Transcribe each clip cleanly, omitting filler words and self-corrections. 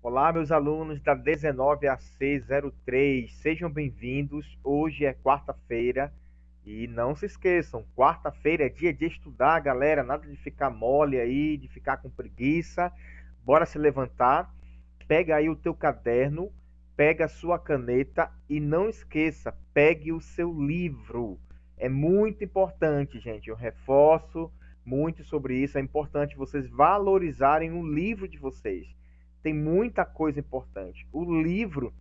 Olá, meus alunos da 19 a C03, sejam bem-vindos. Hoje é quarta-feira e não se esqueçam, quarta-feira é dia de estudar, galera. Nada de ficar mole aí, de ficar com preguiça. Bora se levantar. Pega aí o teu caderno, pega a sua caneta e não esqueça, pegue o seu livro. É muito importante, gente. Eu reforço muito sobre isso. É importante vocês valorizarem o livro de vocês. Tem muita coisa importante. O livro,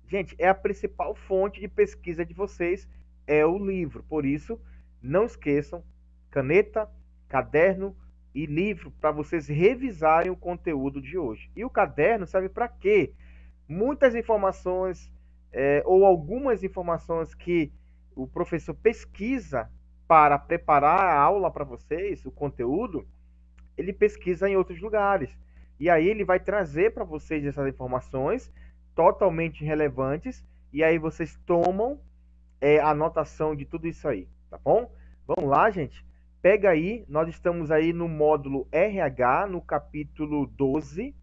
gente, é a principal fonte de pesquisa de vocês, é o livro. Por isso, não esqueçam, caneta, caderno e livro para vocês revisarem o conteúdo de hoje. E o caderno serve para quê? Muitas informações ou algumas informações que o professor pesquisa para preparar a aula para vocês, o conteúdo, ele pesquisa em outros lugares. E aí ele vai trazer para vocês essas informações totalmente relevantes e aí vocês tomam anotação de tudo isso aí, tá bom? Vamos lá, gente. Pega aí, nós estamos aí no módulo RH, no capítulo 12,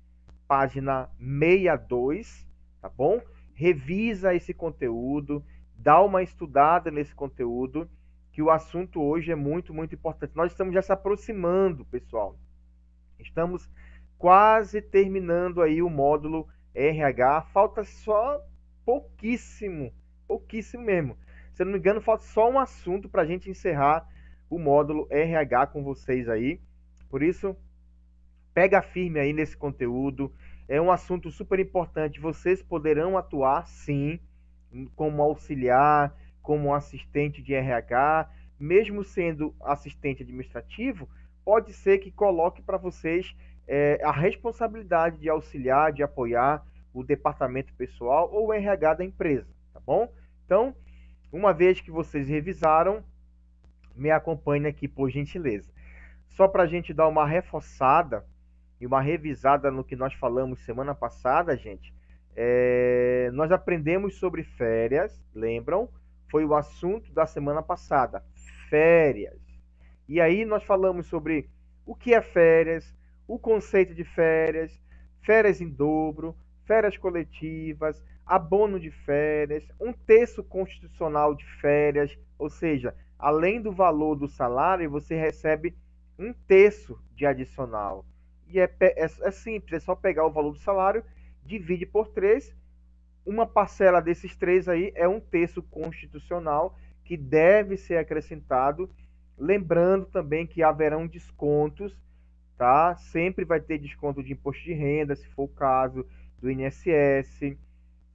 página 62, tá bom? Revisa esse conteúdo, dá uma estudada nesse conteúdo, que o assunto hoje é muito, muito importante. Nós estamos já se aproximando, pessoal. Estamos quase terminando aí o módulo RH. Falta só pouquíssimo, pouquíssimo mesmo. Se eu não me engano, falta só um assunto para a gente encerrar o módulo RH com vocês aí. Por isso, pega firme aí nesse conteúdo. É um assunto super importante. Vocês poderão atuar, sim, como auxiliar, como assistente de RH, mesmo sendo assistente administrativo, pode ser que coloque para vocês a responsabilidade de auxiliar, de apoiar o departamento pessoal ou o RH da empresa, tá bom? Então, uma vez que vocês revisaram, me acompanhe aqui, por gentileza. Só para a gente dar uma reforçada e uma revisada no que nós falamos semana passada, gente, nós aprendemos sobre férias, lembram? Foi o assunto da semana passada, férias. E aí nós falamos sobre o que é férias, o conceito de férias, férias em dobro, férias coletivas, abono de férias, um terço constitucional de férias, ou seja, além do valor do salário, você recebe um terço de adicional. E é simples, é só pegar o valor do salário, divide por 3. Uma parcela desses 3 aí é um terço constitucional que deve ser acrescentado. Lembrando também que haverão descontos, tá? Sempre vai ter desconto de imposto de renda, se for o caso, do INSS.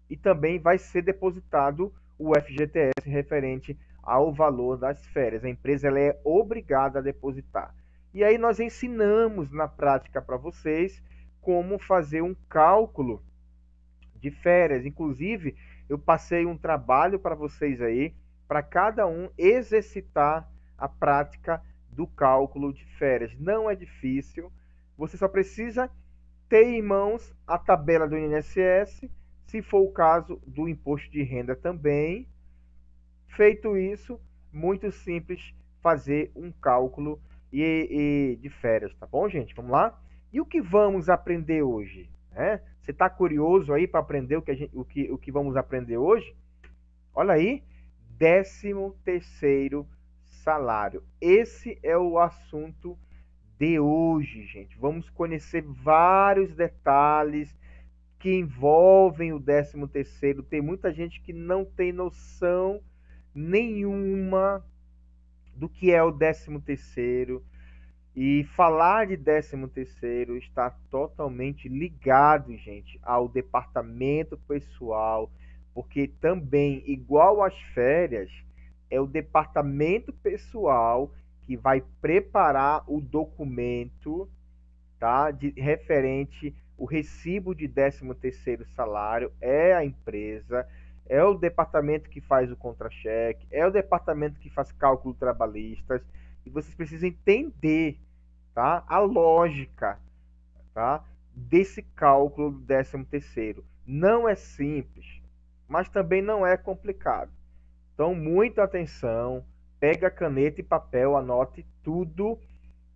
E também vai ser depositado o FGTS referente ao valor das férias. A empresa ela é obrigada a depositar. E aí nós ensinamos na prática para vocês como fazer um cálculo de férias. Inclusive, eu passei um trabalho para vocês aí, para cada um exercitar a prática do cálculo de férias. Não é difícil, você só precisa ter em mãos a tabela do INSS, se for o caso do imposto de renda também. Feito isso, muito simples fazer um cálculo de férias, tá bom, gente? Vamos lá? E o que vamos aprender hoje? Né? Você está curioso aí para aprender o que vamos aprender hoje? Olha aí, 13º salário. Esse é o assunto de hoje, gente. Vamos conhecer vários detalhes que envolvem o 13º. Tem muita gente que não tem noção nenhuma do que é o 13º. E falar de 13º está totalmente ligado, gente, ao departamento pessoal, porque também, igual às férias, é o departamento pessoal que vai preparar o documento, tá, de referente o recibo de 13º salário, é a empresa, é o departamento que faz o contra-cheque, é o departamento que faz cálculo trabalhistas, e vocês precisam entender, tá, a lógica, tá, desse cálculo do 13º. Não é simples, mas também não é complicado. Então, muita atenção, pega caneta e papel, anote tudo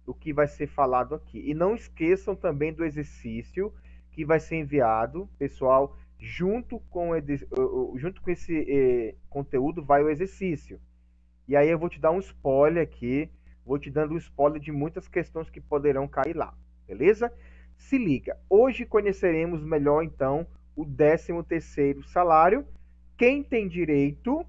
o que vai ser falado aqui. E não esqueçam também do exercício que vai ser enviado, pessoal, junto com esse conteúdo vai o exercício. E aí eu vou te dar um spoiler aqui, vou te dando um spoiler de muitas questões que poderão cair lá, beleza? Se liga, hoje conheceremos melhor então o 13º salário, quem tem direito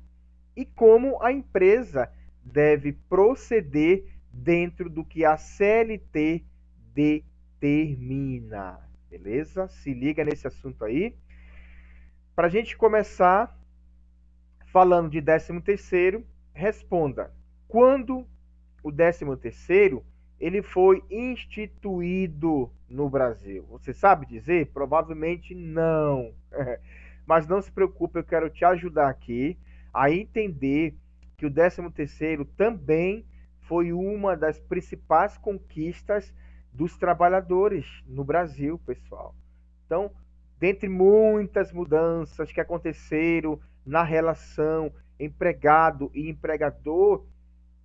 e como a empresa deve proceder dentro do que a CLT determina, beleza? Se liga nesse assunto aí. Para a gente começar falando de 13º, responda, quando o 13º ele foi instituído no Brasil? Você sabe dizer? Provavelmente não. Mas não se preocupe, eu quero te ajudar aqui a entender que o 13º também foi uma das principais conquistas dos trabalhadores no Brasil, pessoal. Então, dentre muitas mudanças que aconteceram na relação empregado e empregador,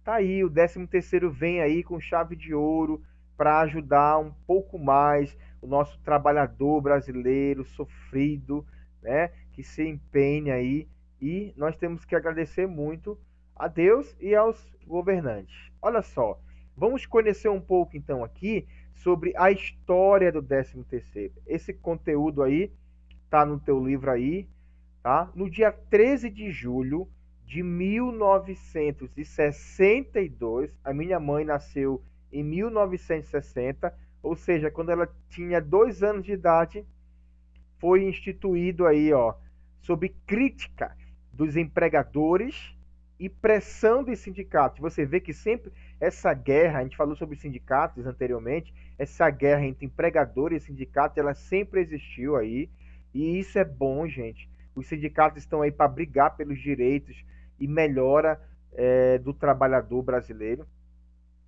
tá aí, o 13º vem aí com chave de ouro para ajudar um pouco mais o nosso trabalhador brasileiro sofrido, né, que se empenha aí, e nós temos que agradecer muito a Deus e aos governantes. Olha só, vamos conhecer um pouco então aqui sobre a história do 13º. Esse conteúdo aí tá no teu livro aí, tá? No dia 13 de julho de 1962, a minha mãe nasceu em 1960, ou seja, quando ela tinha 2 anos de idade, foi instituído aí, ó, sob crítica dos empregadores e pressão dos sindicatos. Você vê que sempre essa guerra, a gente falou sobre sindicatos anteriormente, essa guerra entre empregadores e sindicatos, ela sempre existiu aí, e isso é bom, gente. Os sindicatos estão aí para brigar pelos direitos e melhora do trabalhador brasileiro.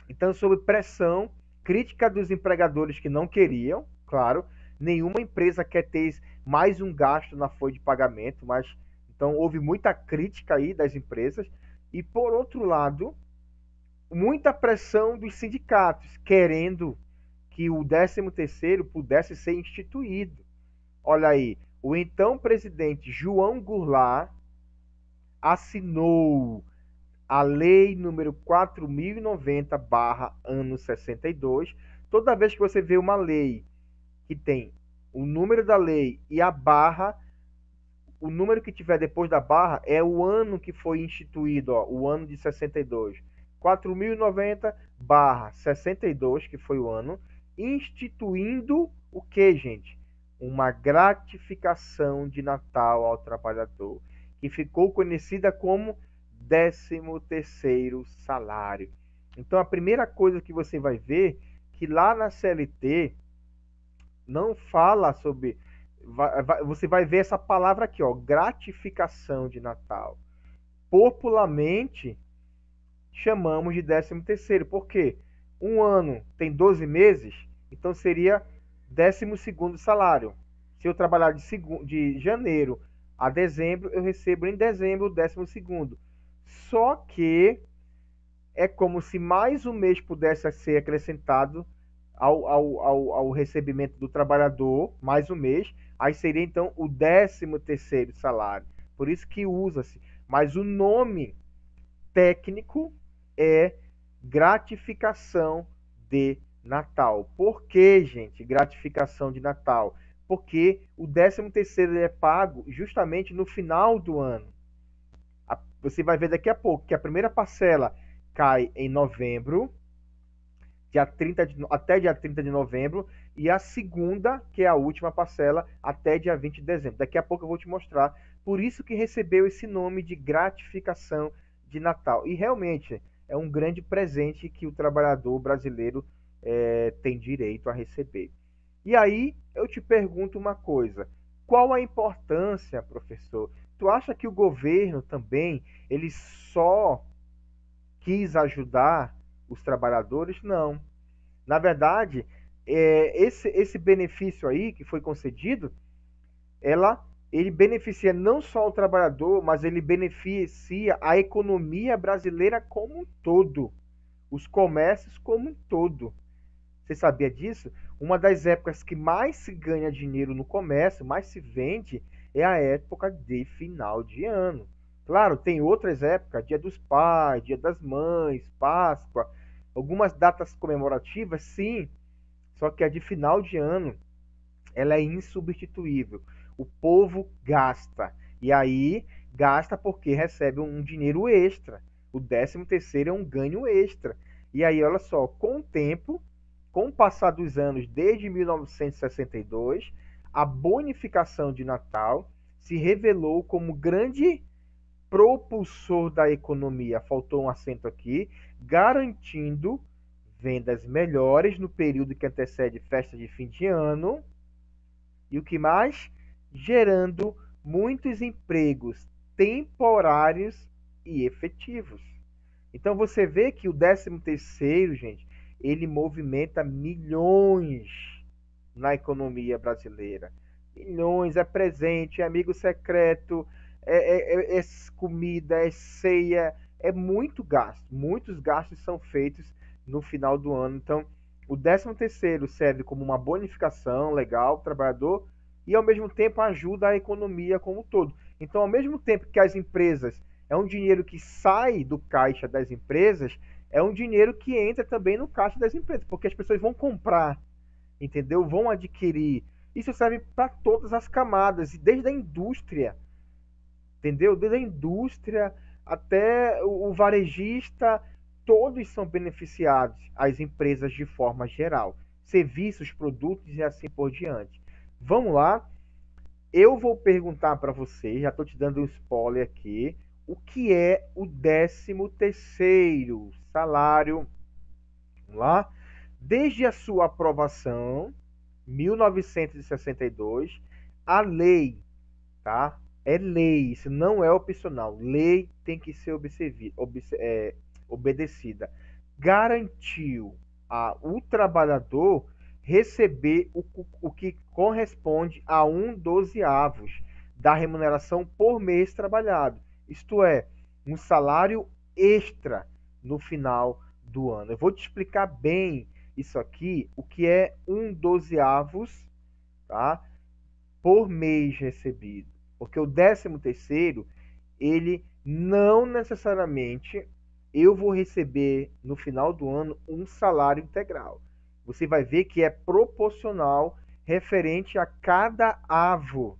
Então, sob pressão, crítica dos empregadores que não queriam, claro, nenhuma empresa quer ter mais um gasto na folha de pagamento, mas então houve muita crítica aí das empresas. E por outro lado, muita pressão dos sindicatos, querendo que o 13º pudesse ser instituído. Olha aí, o então presidente João Goulart assinou a lei número 4090/ano 62. Toda vez que você vê uma lei que tem o número da lei e a barra, o número que tiver depois da barra é o ano que foi instituído, ó, o ano de 62. 4090/62, que foi o ano, instituindo o que, gente? Uma gratificação de Natal ao trabalhador, que ficou conhecida como 13º salário. Então, a primeira coisa que você vai ver que lá na CLT não fala sobre... Você vai ver essa palavra aqui, ó, gratificação de Natal. Popularmente, chamamos de 13º. Por quê? Um ano tem 12 meses, então seria 12º salário. Se eu trabalhar de janeiro a dezembro, eu recebo em dezembro o 12º. Só que é como se mais um mês pudesse ser acrescentado ao recebimento do trabalhador, mais um mês, aí seria então o 13º salário. Por isso que usa-se. Mas o nome técnico é gratificação de Natal. Por que, gente, gratificação de Natal? Porque o 13º é pago justamente no final do ano. Você vai ver daqui a pouco que a primeira parcela cai em novembro, até dia 30 de novembro, e a segunda, que é a última parcela, até dia 20 de dezembro. Daqui a pouco eu vou te mostrar. Por isso que recebeu esse nome de gratificação de Natal. E realmente é um grande presente que o trabalhador brasileiro tem direito a receber. E aí eu te pergunto uma coisa: qual a importância, professor? Tu acha que o governo também ele só quis ajudar os trabalhadores? Não. Na verdade, esse benefício aí que foi concedido, ele beneficia não só o trabalhador, mas ele beneficia a economia brasileira como um todo, os comércios como um todo. Você sabia disso? Uma das épocas que mais se ganha dinheiro no comércio, mais se vende, é a época de final de ano. Claro, tem outras épocas, Dia dos Pais, Dia das Mães, Páscoa, algumas datas comemorativas, sim, só que a de final de ano, ela é insubstituível. O povo gasta. E aí, gasta porque recebe um dinheiro extra. O 13º é um ganho extra. E aí, olha só, com o tempo, com o passar dos anos, desde 1962, a bonificação de Natal se revelou como grande propulsor da economia, faltou um acento aqui, garantindo vendas melhores no período que antecede festa de fim de ano e o que mais? Gerando muitos empregos temporários e efetivos. Então você vê que o 13º, gente, ele movimenta milhões na economia brasileira. Milhões, é presente, é amigo secreto, é comida, é ceia, é muito gasto. Muitos gastos são feitos no final do ano. Então, o 13º serve como uma bonificação legal para o trabalhador e, ao mesmo tempo, ajuda a economia como um todo. Então, ao mesmo tempo que as empresas é um dinheiro que sai do caixa das empresas, é um dinheiro que entra também no caixa das empresas, porque as pessoas vão comprar, entendeu? Vão adquirir. Isso serve para todas as camadas, e desde a indústria, entendeu? Desde a indústria até o varejista, todos são beneficiados, as empresas de forma geral. Serviços, produtos e assim por diante. Vamos lá, eu vou perguntar para você, já estou te dando um spoiler aqui, o que é o 13º salário? Vamos lá? Desde a sua aprovação, 1962, a lei, tá? É lei, isso não é opcional. Lei tem que ser obedecida. Garantiu o trabalhador receber o que corresponde a 1/12 da remuneração por mês trabalhado. Isto é, um salário extra no final do ano. Eu vou te explicar bem isso aqui, o que é 1/12, tá? Por mês recebido. Porque o 13º, ele não necessariamente eu vou receber no final do ano um salário integral. Você vai ver que é proporcional referente a cada avo,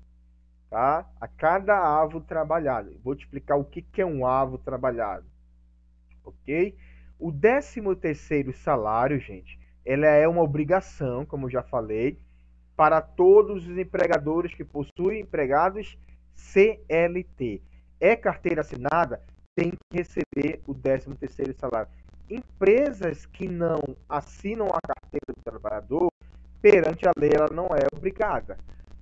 tá? A cada avo trabalhado. Vou te explicar o que é um avo trabalhado, ok? O 13º salário, gente, ela é uma obrigação, como eu já falei, para todos os empregadores que possuem empregados CLT. É carteira assinada, tem que receber o 13º salário. Empresas que não assinam a carteira do trabalhador, perante a lei, ela não é obrigada.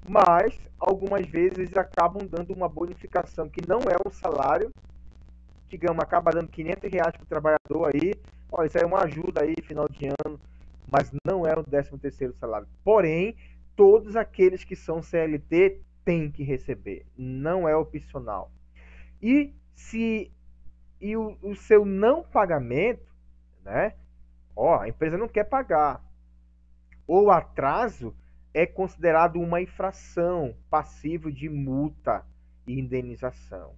Mas, algumas vezes, acabam dando uma bonificação que não é um salário, digamos, acaba dando R$ 500 para o trabalhador aí, olha, isso aí é uma ajuda aí, final de ano, mas não é o 13º salário. Porém, todos aqueles que são CLT têm que receber, não é opcional. E se o seu não pagamento, né? A empresa não quer pagar, ou atraso, é considerado uma infração, passível de multa e indenização.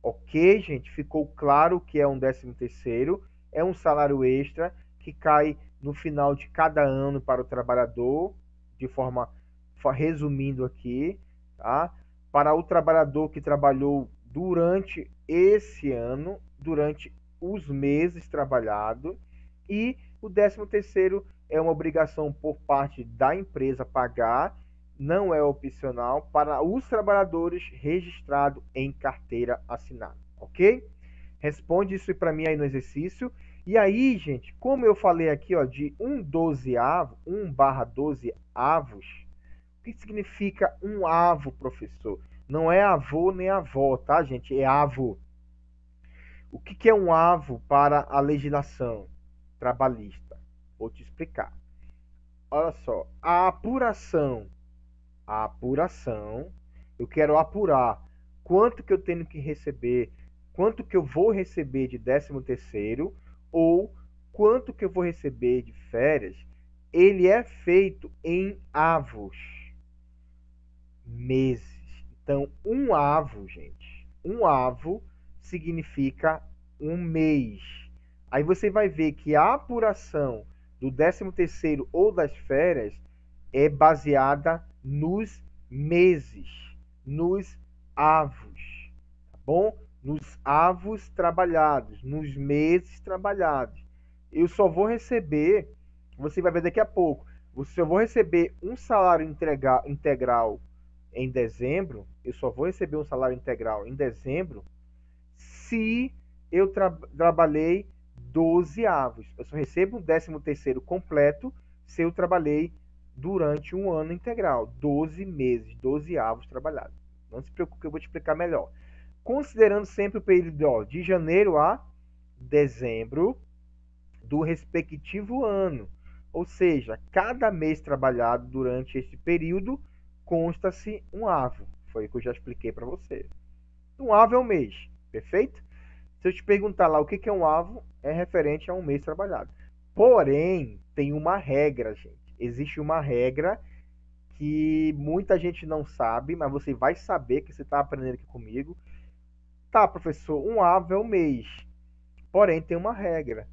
Ok, gente? Ficou claro que é um 13º, é um salário extra que cai no final de cada ano para o trabalhador, de forma, resumindo aqui, tá? Para o trabalhador que trabalhou durante esse ano, durante os meses trabalhados, e o 13º é uma obrigação por parte da empresa pagar, não é opcional para os trabalhadores registrados em carteira assinada, ok? Responde isso para mim aí no exercício. E aí, gente, como eu falei aqui, ó, de 1/12 avos, o que significa um avo, professor? Não é avô nem avó, tá, gente? É avo. O que é um avo para a legislação trabalhista? Vou te explicar. Olha só, a apuração, eu quero apurar quanto que eu tenho que receber, quanto que eu vou receber de 13º ou quanto que eu vou receber de férias, ele é feito em avos, meses. Então, um avo, gente, um avo significa um mês. Aí você vai ver que a apuração do 13º ou das férias é baseada nos meses, nos avos, tá bom? Nos avos trabalhados, nos meses trabalhados. Eu só vou receber, você vai ver daqui a pouco, você só vou receber um salário integral em dezembro, eu só vou receber um salário integral em dezembro se eu trabalhei 12 avos. Eu só recebo um 13º completo se eu trabalhei durante um ano integral, 12 meses, 12 avos trabalhados. Não se preocupe que eu vou te explicar melhor. Considerando sempre o período de janeiro a dezembro do respectivo ano. Ou seja, cada mês trabalhado durante este período consta-se um avo. Foi o que eu já expliquei para você. Um avo é um mês, perfeito? Se eu te perguntar lá o que é um avo, é referente a um mês trabalhado. Porém, tem uma regra, gente. Existe uma regra que muita gente não sabe, mas você vai saber que você está aprendendo aqui comigo. Tá, professor, um avo é um mês. Porém, tem uma regra.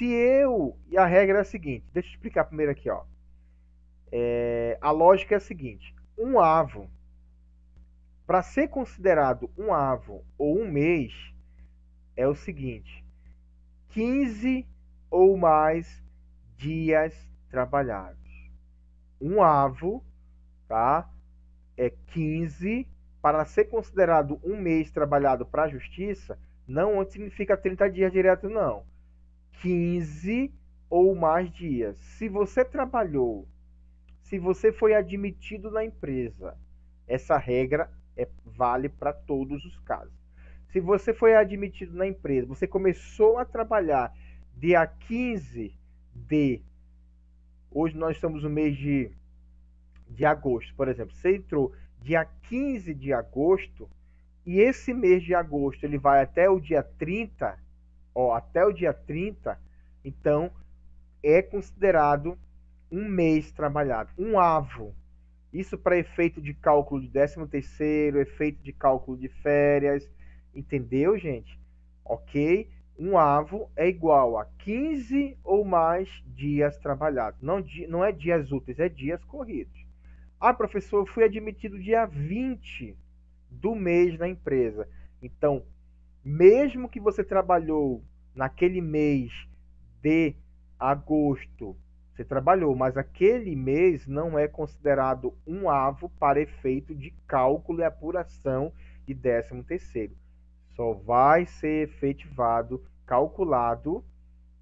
E a regra é a seguinte, deixa eu explicar primeiro aqui, ó. A lógica é a seguinte: um avo, para ser considerado um avo ou um mês, é o seguinte: 15 ou mais dias trabalhados. Um avo, tá? É 15. Para ser considerado um mês trabalhado para a justiça, não significa 30 dias direto, não. 15 ou mais dias. Se você trabalhou, se você foi admitido na empresa, essa regra vale para todos os casos. Se você foi admitido na empresa, você começou a trabalhar dia 15 de... Hoje nós estamos no mês de agosto, por exemplo. Você entrou dia 15 de agosto e esse mês de agosto ele vai até o dia 30, até o dia 30, então é considerado um mês trabalhado, um avo. Isso para efeito de cálculo de 13º, efeito de cálculo de férias, entendeu, gente? Ok? Um avo é igual a 15 ou mais dias trabalhados. Não é dias úteis, é dias corridos. Ah, professor, eu fui admitido dia 20 do mês na empresa. Então, mesmo que você trabalhou naquele mês de agosto, você trabalhou, mas aquele mês não é considerado um avo para efeito de cálculo e apuração de 13º. Só vai ser efetivado, calculado,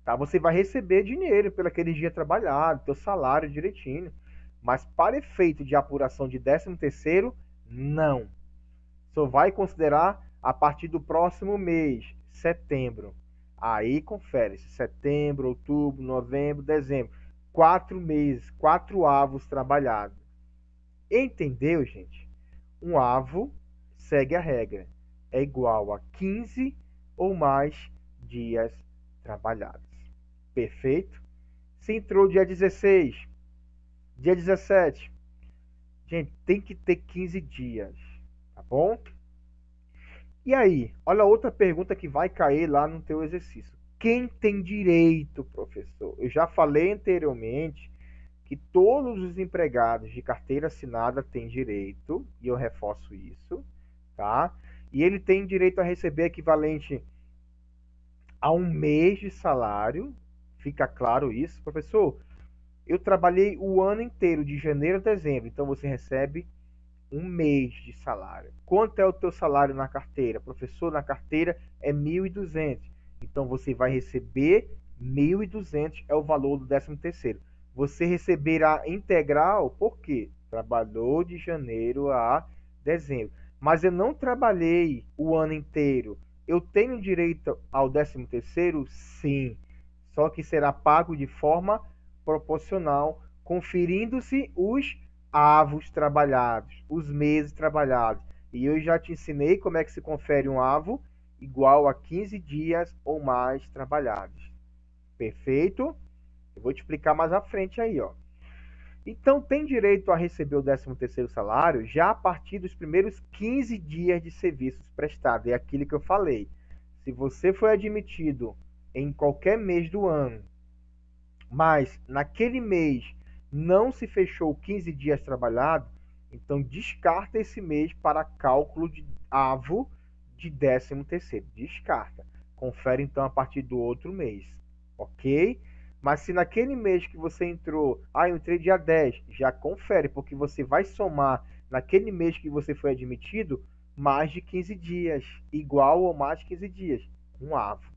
tá? Você vai receber dinheiro pelo aquele dia trabalhado, teu salário direitinho. Mas para efeito de apuração de 13º, não. Só vai considerar a partir do próximo mês, setembro. Aí confere-se, setembro, outubro, novembro, dezembro. 4 meses, 4 avos trabalhados. Entendeu, gente? Um avo segue a regra. É igual a 15 ou mais dias trabalhados. Perfeito? Se entrou dia 16, dia 17, gente, tem que ter 15 dias, tá bom? E aí, olha outra pergunta que vai cair lá no teu exercício. Quem tem direito, professor? Eu já falei anteriormente que todos os empregados de carteira assinada têm direito, e eu reforço isso, tá? E ele tem direito a receber equivalente a um mês de salário. Fica claro isso, professor? Eu trabalhei o ano inteiro, de janeiro a dezembro, então você recebe um mês de salário. Quanto é o teu salário na carteira? Professor, na carteira é 1.200. Então você vai receber 1.200, é o valor do 13º. Você receberá integral, por quê? Trabalhou de janeiro a dezembro. Mas eu não trabalhei o ano inteiro. Eu tenho direito ao 13º? Sim. Só que será pago de forma proporcional, conferindo-se os avos trabalhados, os meses trabalhados. E eu já te ensinei como é que se confere um avo igual a 15 dias ou mais trabalhados. Perfeito? Eu vou te explicar mais à frente aí, ó. Então, tem direito a receber o 13º salário já a partir dos primeiros 15 dias de serviços prestados. É aquilo que eu falei. Se você foi admitido em qualquer mês do ano, mas naquele mês não se fechou 15 dias trabalhados, então descarta esse mês para cálculo de AVO de 13º. Descarta. Confere então a partir do outro mês, ok? Mas se naquele mês que você entrou, eu entrei dia 10, já confere, porque você vai somar naquele mês que você foi admitido mais de 15 dias, igual ou mais de 15 dias, um AVO,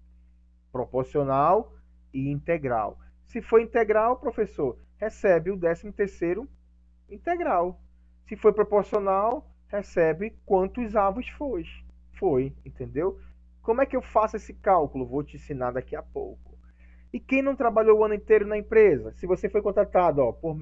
proporcional e integral. Se for integral, professor, recebe o 13º integral. Se for proporcional, recebe quantos avos foi, entendeu? Como é que eu faço esse cálculo? Vou te ensinar daqui a pouco. E quem não trabalhou o ano inteiro na empresa? Se você foi contratado, no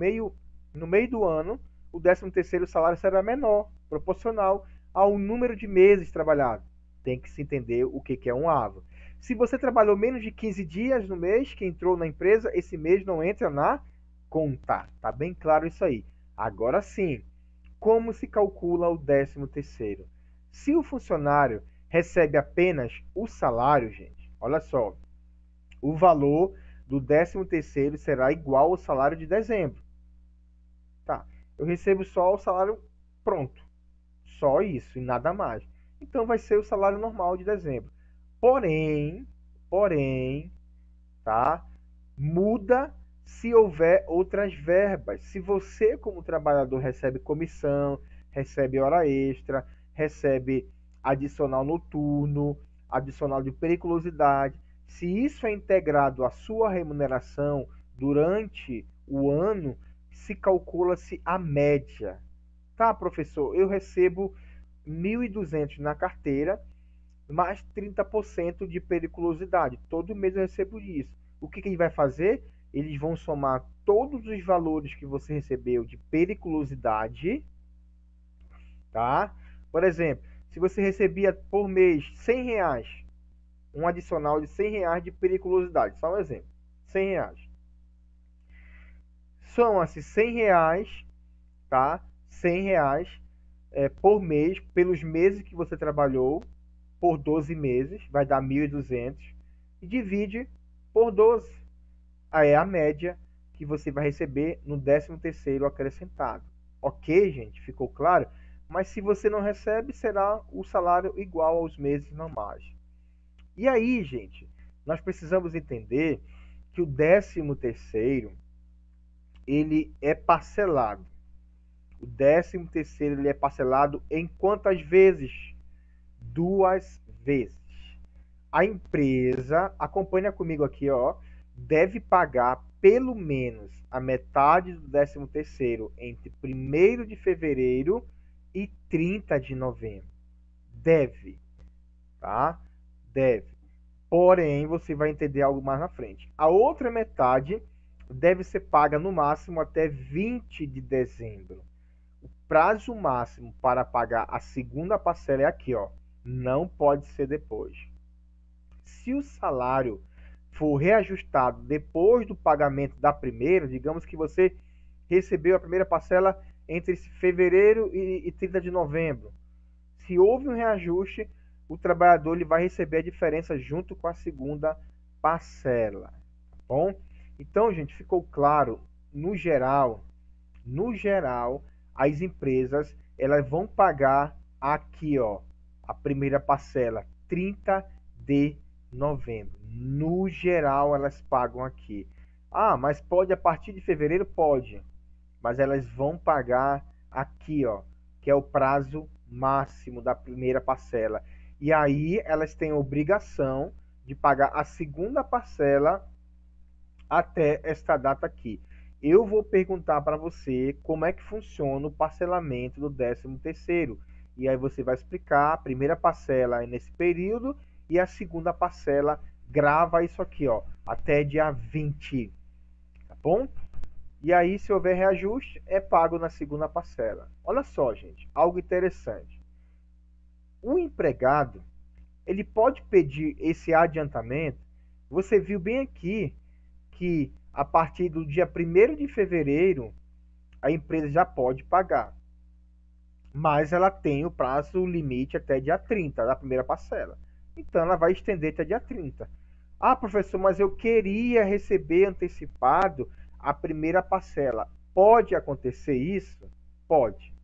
meio do ano, o 13º salário será menor, proporcional ao número de meses trabalhados. Tem que se entender o que é um AVO. Se você trabalhou menos de 15 dias no mês que entrou na empresa, esse mês não entra na conta. Tá bem claro isso aí. Agora sim, como se calcula o 13º? Se o funcionário recebe apenas o salário, gente, olha só, o valor do 13º será igual ao salário de dezembro. Tá, eu recebo só o salário pronto, só isso e nada mais. Então vai ser o salário normal de dezembro. Porém, tá? Muda se houver outras verbas. Se você, como trabalhador, recebe comissão, recebe hora extra, recebe adicional noturno, adicional de periculosidade, se isso é integrado à sua remuneração durante o ano, se calcula-se a média. Tá, professor, eu recebo 1.200 na carteira, mais 30% de periculosidade. Todo mês eu recebo isso. O que ele vai fazer? Eles vão somar todos os valores que você recebeu de periculosidade, tá? Por exemplo, se você recebia por mês R$ 100, um adicional de R$ 100 de periculosidade, só um exemplo, R$ 100. Soma-se R$ 100, tá? R$ 100 por mês, pelos meses que você trabalhou, por 12 meses, vai dar 1.200, e divide por 12. Aí é a média que você vai receber no 13º acrescentado. Ok, gente? Ficou claro? Mas se você não recebe, será o salário igual aos meses normais. E aí, gente, nós precisamos entender que o 13º, ele é parcelado. O 13º ele é parcelado em quantas vezes? 2 vezes. A empresa, acompanha comigo aqui, ó, deve pagar pelo menos a metade do 13º entre 1º de fevereiro e 30 de novembro. Deve, tá? Deve. Porém, você vai entender algo mais na frente. A outra metade deve ser paga no máximo até 20 de dezembro. O prazo máximo para pagar a segunda parcela é aqui, ó. Não pode ser depois. Se o salário for reajustado depois do pagamento da primeira, digamos que você recebeu a primeira parcela entre fevereiro e 30 de novembro. Se houve um reajuste, o trabalhador ele vai receber a diferença junto com a segunda parcela, tá bom? Então, gente, ficou claro, no geral, as empresas elas vão pagar aqui, ó, a primeira parcela, 30 de novembro. No geral, elas pagam aqui. Mas pode a partir de fevereiro? Pode. Mas elas vão pagar aqui, ó, que é o prazo máximo da primeira parcela. E aí elas têm a obrigação de pagar a segunda parcela até esta data aqui. Eu vou perguntar para você como é que funciona o parcelamento do 13º. E aí você vai explicar, a primeira parcela é nesse período e a segunda parcela grava isso aqui, ó, até dia 20, tá bom? E aí, se houver reajuste, é pago na segunda parcela. Olha só, gente, algo interessante. O empregado, ele pode pedir esse adiantamento. Você viu bem aqui que a partir do dia 1º de fevereiro, a empresa já pode pagar. Mas ela tem o prazo limite até dia 30 da primeira parcela. Então ela vai estender até dia 30. Ah, professor, mas eu queria receber antecipado a primeira parcela. Pode acontecer isso? Pode.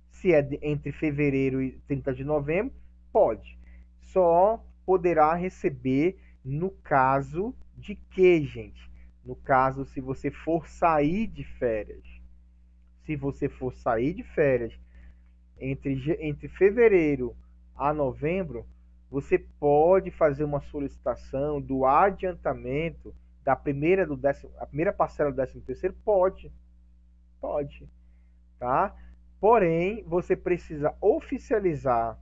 Se é entre fevereiro e 30 de novembro, pode. Só poderá receber no caso de que, gente? No caso, se você for sair de férias. Se você for sair de férias entre fevereiro a novembro, você pode fazer uma solicitação do adiantamento da primeira a primeira parcela do 13º, pode, tá? Porém, você precisa oficializar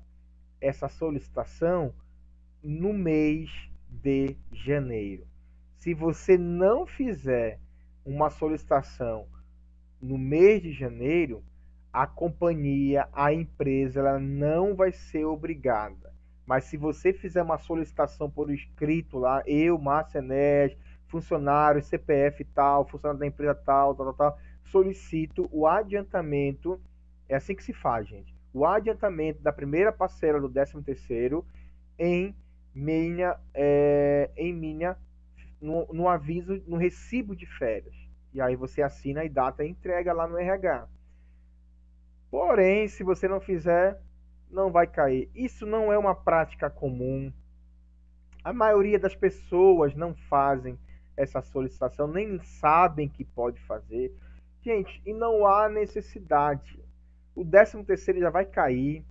essa solicitação no mês de janeiro. Se você não fizer uma solicitação no mês de janeiro, a companhia, a empresa, ela não vai ser obrigada. Mas se você fizer uma solicitação por escrito lá, eu, Márcia Enes, funcionário, CPF tal, funcionário da empresa tal, solicito o adiantamento. É assim que se faz, gente. O adiantamento da primeira parcela do 13º no aviso, no recibo de férias. E aí você assina e data e entrega lá no RH. Porém, se você não fizer, não vai cair. Isso não é uma prática comum. A maioria das pessoas não fazem essa solicitação, nem sabem que pode fazer. Gente, e não há necessidade. O 13º já vai cair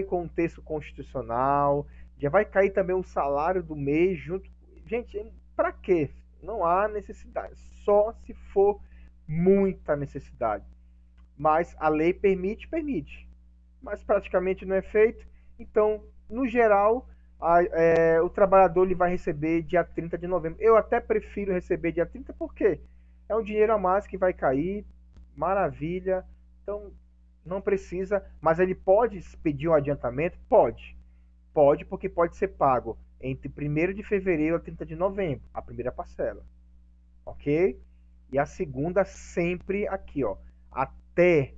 com o texto constitucional, já vai cair também o salário do mês junto. Gente, para quê? Não há necessidade. Só se for muita necessidade. Mas a lei permite, mas praticamente não é feito. Então, no geral, o trabalhador ele vai receber dia 30 de novembro. Eu até prefiro receber dia 30 porque é um dinheiro a mais que vai cair, maravilha. Então, não precisa, mas ele pode pedir um adiantamento? Pode, porque pode ser pago entre 1º de fevereiro a 30 de novembro, a primeira parcela. Ok? E a segunda sempre aqui, ó, até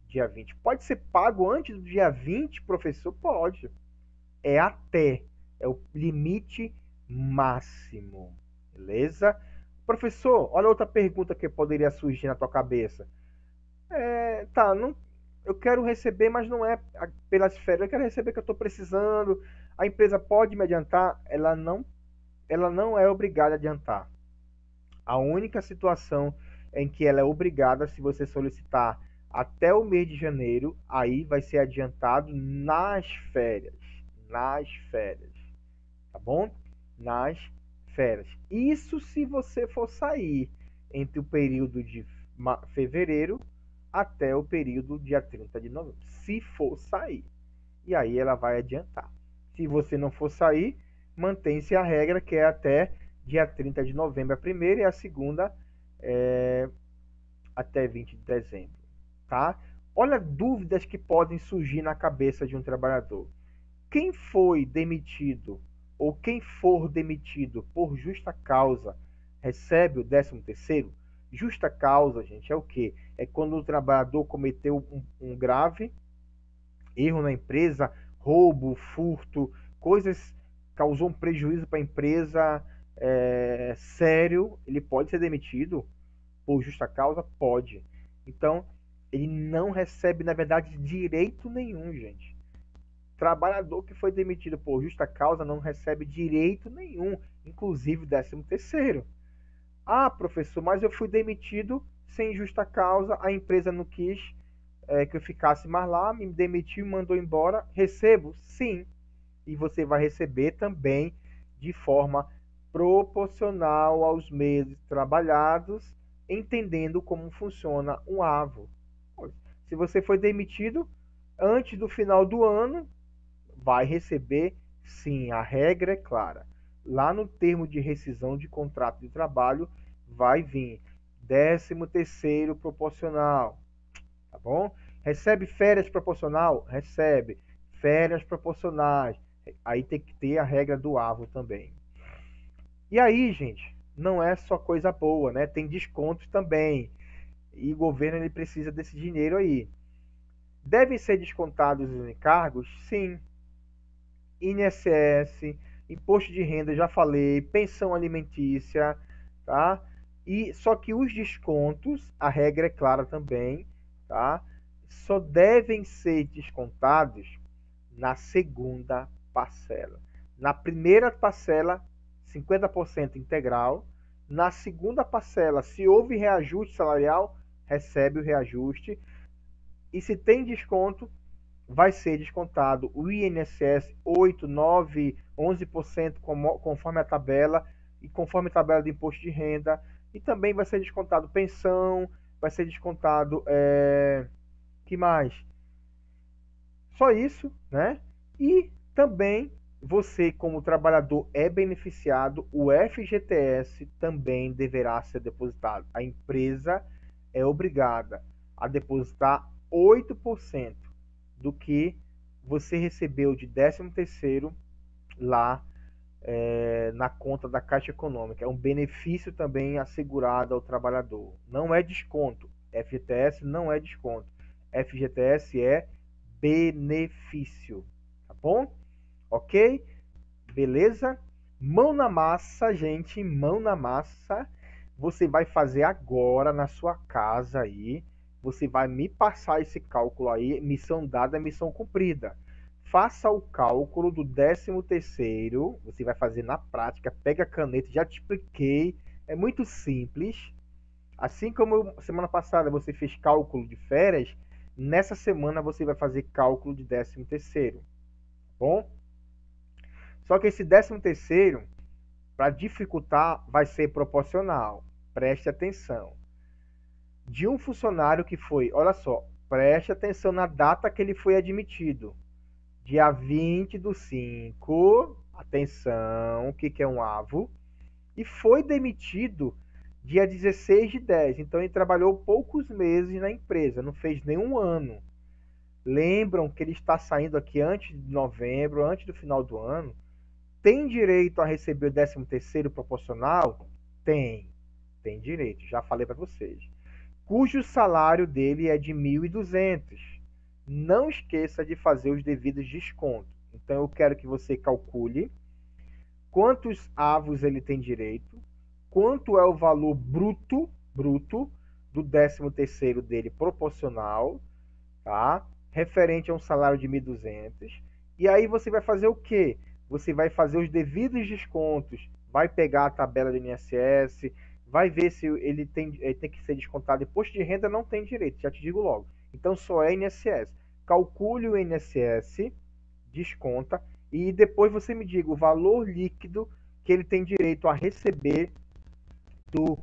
dia 20. Pode ser pago antes do dia 20, professor? Pode. É até. É o limite máximo. Beleza? Professor, olha outra pergunta que poderia surgir na tua cabeça. Não, eu quero receber, mas não é pelas férias. Eu quero receber que eu estou precisando. A empresa pode me adiantar? Ela não é obrigada a adiantar. A única situação em que ela é obrigada, se você solicitar até o mês de janeiro, aí vai ser adiantado nas férias. Nas férias. Tá bom? Nas férias. Isso se você for sair entre o período de fevereiro até o período dia 30 de novembro. Se for sair. E aí ela vai adiantar. Se você não for sair, mantém-se a regra que é até dia 30 de novembro a primeira e a segunda até 20 de dezembro. Tá? Olha dúvidas que podem surgir na cabeça de um trabalhador. Quem foi demitido ou quem for demitido por justa causa recebe o 13º? Justa causa, gente, é o quê? É quando o trabalhador cometeu um grave erro na empresa, roubo, furto, coisas causou um prejuízo para a empresa sério, ele pode ser demitido por justa causa? Pode. Então, ele não recebe, na verdade, direito nenhum, gente. Trabalhador que foi demitido por justa causa não recebe direito nenhum, inclusive 13º. Ah, professor, mas eu fui demitido sem justa causa, a empresa não quis que eu ficasse mais lá, me demitiu, me mandou embora. Recebo? Sim. E você vai receber também de forma proporcional aos meses trabalhados, entendendo como funciona um AVO. Se você foi demitido antes do final do ano, vai receber sim, a regra é clara. Lá no termo de rescisão de contrato de trabalho vai vir 13º proporcional, tá bom? Recebe férias proporcional? Recebe. Férias proporcionais. Aí tem que ter a regra do AVO também. E aí, gente, não é só coisa boa, né? Tem descontos também. E o governo ele precisa desse dinheiro aí. Devem ser descontados os encargos? Sim. INSS, imposto de renda, já falei, pensão alimentícia, tá? E só que os descontos, a regra é clara também, tá? Só devem ser descontados na segunda parcela. Na primeira parcela, 50% integral. Na segunda parcela, se houve reajuste salarial, recebe o reajuste. E se tem desconto, vai ser descontado o INSS 8, 9, 11% conforme a tabela e conforme a tabela do imposto de renda. E também vai ser descontado pensão, vai ser descontado, que mais? Só isso, né? E também você, como trabalhador, é beneficiado, o FGTS também deverá ser depositado. A empresa é obrigada a depositar 8% do que você recebeu de 13º lá na conta da Caixa Econômica. É um benefício também assegurado ao trabalhador. Não é desconto. FGTS não é desconto. FGTS é benefício. Tá bom? Ok? Beleza? Mão na massa, gente. Mão na massa. Você vai fazer agora na sua casa aí. Você vai me passar esse cálculo aí. Missão dada, missão cumprida. Faça o cálculo do 13º. Você vai fazer na prática. Pega a caneta. Já te expliquei. É muito simples. Assim como semana passada você fez cálculo de férias, nessa semana você vai fazer cálculo de 13º, bom? Só que esse 13º, para dificultar, vai ser proporcional. Preste atenção. De um funcionário que foi, olha só, preste atenção na data que ele foi admitido. Dia 20/5, atenção, o que é um AVO, e foi demitido dia 16/10. Então ele trabalhou poucos meses na empresa, não fez nenhum ano. Lembram que ele está saindo aqui antes de novembro, antes do final do ano. Tem direito a receber o 13º proporcional? Tem direito, já falei para vocês. Cujo salário dele é de 1.200. Não esqueça de fazer os devidos descontos. Então eu quero que você calcule quantos avos ele tem direito, quanto é o valor bruto do 13º dele proporcional, tá? Referente a um salário de 1.200. E aí você vai fazer o quê? Você vai fazer os devidos descontos, vai pegar a tabela do INSS, vai ver se ele tem que ser descontado. Imposto de renda não tem direito, já te digo logo. Então só é INSS. Calcule o INSS, desconta, e depois você me diga o valor líquido que ele tem direito a receber do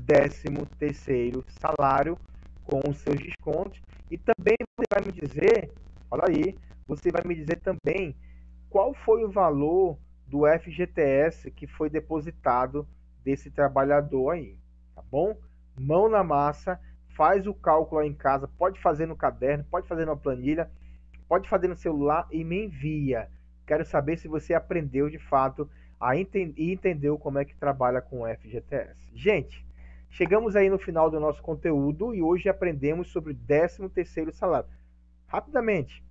13º salário com os seus descontos. E também você vai me dizer, olha aí, você vai me dizer também qual foi o valor do FGTS que foi depositado desse trabalhador aí, tá bom? Mão na massa, faz o cálculo aí em casa, pode fazer no caderno, pode fazer na planilha, pode fazer no celular e me envia. Quero saber se você aprendeu de fato e entendeu como é que trabalha com o FGTS. Gente, chegamos aí no final do nosso conteúdo e hoje aprendemos sobre o 13º salário. Rapidamente,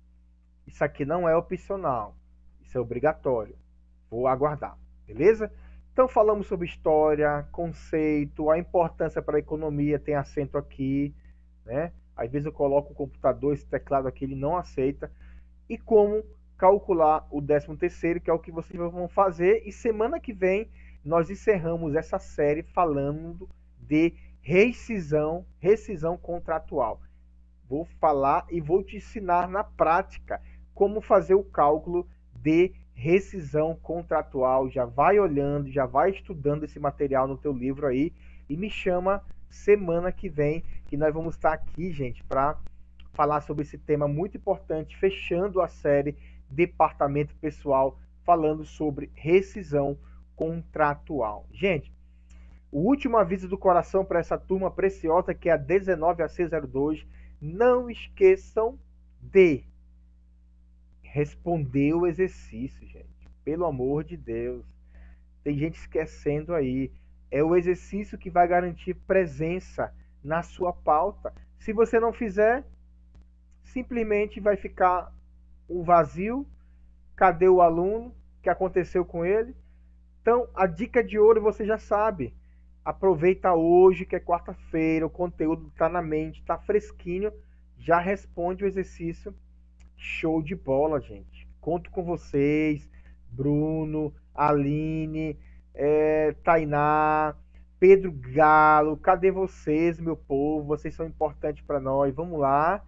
isso aqui não é opcional, isso é obrigatório. Vou aguardar, beleza? Então falamos sobre história, conceito, a importância para a economia, tem acento aqui, né? Às vezes eu coloco o computador, esse teclado aqui ele não aceita. E como calcular o 13º, que é o que vocês vão fazer. E semana que vem nós encerramos essa série falando de rescisão contratual. Vou falar e vou te ensinar na prática como fazer o cálculo de rescisão contratual. Já vai olhando, já vai estudando esse material no teu livro aí e me chama semana que vem, que nós vamos estar aqui, gente, para falar sobre esse tema muito importante, fechando a série Departamento Pessoal, falando sobre rescisão contratual. Gente, o último aviso do coração para essa turma preciosa, que é a 19AC02, não esqueçam de responder o exercício, gente. Pelo amor de Deus. Tem gente esquecendo aí. É o exercício que vai garantir presença na sua pauta. Se você não fizer, simplesmente vai ficar um vazio. Cadê o aluno? O que aconteceu com ele? Então, a dica de ouro você já sabe. Aproveita hoje, que é quarta-feira, o conteúdo está na mente, está fresquinho. Já responde o exercício. Show de bola, gente. Conto com vocês. Bruno, Aline, Tainá, Pedro Galo. Cadê vocês, meu povo? Vocês são importantes para nós. Vamos lá.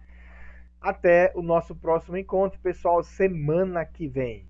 Até o nosso próximo encontro, pessoal, semana que vem.